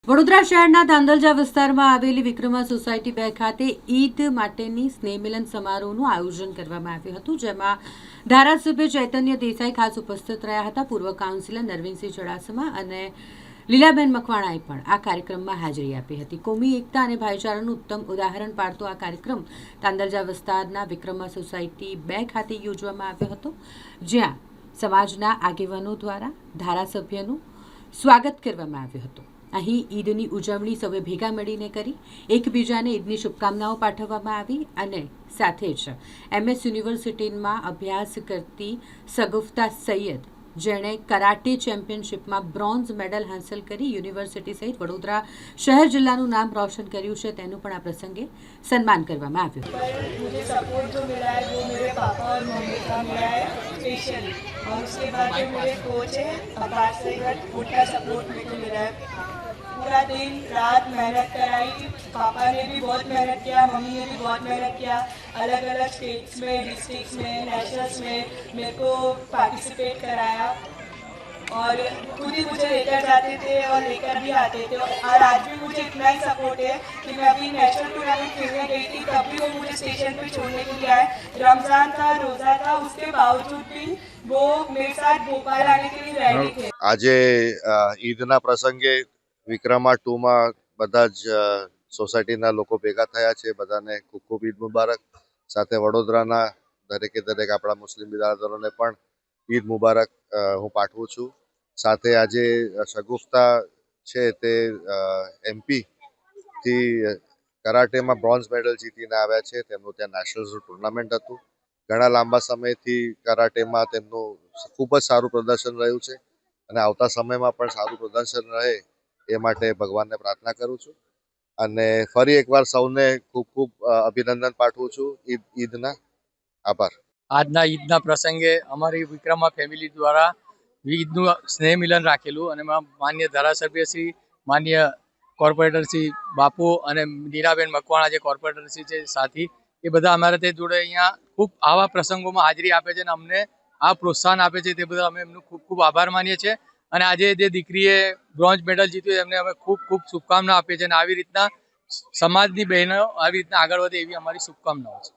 વડોદરા શહેરના ધાંધલજા વિસ્તારમાં આવેલી વિક્રમા સોસાયટી 2 ખાતે ઈદ માટેની સ્નેહ મિલન સમારોહનું આયોજન કરવામાં આવ્યું હતું, જેમાં ધારાસભ્ય ચૈતન્ય દેસાઈ ખાસ ઉપસ્થિત રહ્યા હતા. પૂર્વ કાઉન્સિલર નરવિનસિંહ ચુડાસમા અને લીલાબેન મકવાણાએ પણ આ કાર્યક્રમમાં હાજરી આપી હતી. કોમી એકતા અને ભાઈચારાનું ઉત્તમ ઉદાહરણ પાડતો આ કાર્યક્રમ ધાંધલજા વિસ્તારના વિક્રમા સોસાયટી 2 ખાતે યોજવામાં આવ્યો હતો, જ્યાં સમાજના આગેવાનો દ્વારા ધારાસભ્યનું સ્વાગત કરવામાં આવ્યું હતું. અહીં ઈદની ઉજવણી સૌએ ભેગા મળીને કરી, એકબીજાને ઈદની શુભકામનાઓ પાઠવવામાં આવી અને સાથે જ MS યુનિવર્સિટીમાં અભ્યાસ કરતી સગુફતા સૈયદ, જેણે કરાટે ચેમ્પિયનશિપમાં બ્રોન્ઝ મેડલ હાંસલ કરી યુનિવર્સિટી સહિત વડોદરા શહેર જિલ્લાનું નામ રોશન કર્યું છે, તેનું પણ આ પ્રસંગે સન્માન કરવામાં આવ્યું. मुझे सपोर्ट जो मिला है वो मेरे पापा और मम्मी का मिला है स्पेशली, और उसके बाद जो मेरे कोच है आकाश सैगट, उनका सपोर्ट मेरे को मिला है. पूरा दिन रात मेहनत कराई. पापा ने भी बहुत मेहनत किया, मम्मी ने भी बहुत मेहनत किया. अलग अलग स्टेट्स में, डिस्ट्रिक्ट्स में, नेशनल्स में मेरे को पार्टिसिपेट कराया और खुद ही मुझे लेकर जाते थे और लेकर भी आते थे. और आज भी मुझे इतना ही सपोर्ट है कि मैं अभी नेशनल टूर्नामेंट खेलने गई थी, तब भी वो मुझे स्टेशन पे छोड़ने के लिए आए. रमज़ान था, रोज़ा था, उसके बावजूद भी वो मेरे साथ भोपाल आने के लिए रेडी थे. આજે ઈદના પ્રસંગે વિક્રમા 2માં બધા જ સોસાયટીના લોકો ભેગા થયા છે. બધાને ખૂબ ખૂબ ઈદ મુબારક. સાથે વડોદરાના દરેકે દરેક આપણા મુસ્લિમ બિરાદરોને પણ ઈદ મુબારક હું પાઠવું છું. સાથે આજે શગુફતા છે તે MP થી કરાટેમાં બ્રોન્ઝ મેડલ જીતીને આવ્યા છે. તેમનું ત્યાં નેશનલ ટુર્નામેન્ટ હતું. ઘણા લાંબા સમયથી કરાટેમાં તેમનું ખૂબ જ સારું પ્રદર્શન રહ્યું છે અને આવતા સમયમાં પણ સારું પ્રદર્શન રહે એ માટે ભગવાનને પ્રાર્થના કરું છું. અને ફરી એકવાર સૌને ખૂબ ખૂબ અભિનંદન પાઠવું છું ઈદના. આભાર. આજના ઈદના પ્રસંગે અમારી વિક્રમા ફેમિલી દ્વારા ઈદનું સ્નેહ મિલન રાખેલું અને માન્ય ધારાસભ્ય શ્રી, માન્ય કોર્પોરેટર શ્રી બાપુ અને નીરાબેન મકવાણા જે કોર્પોરેટર શ્રી છે સાથી, એ બધા અમારા તે જોડે અહીંયા ખૂબ આવા પ્રસંગોમાં હાજરી આપે છે અને અમને આ પ્રોત્સાહન આપે છે. તે બધા અમે એમનું ખૂબ ખૂબ આભાર માનીએ છીએ. અને આજે જે દીકરીએ બ્રોન્ઝ મેડલ જીત્યું એમને અમે ખૂબ ખૂબ શુભકામના આપીએ છીએ અને આવી રીતના સમાજની બહેનો આવી રીતના આગળ વધે એવી અમારી શુભકામનાઓ છે.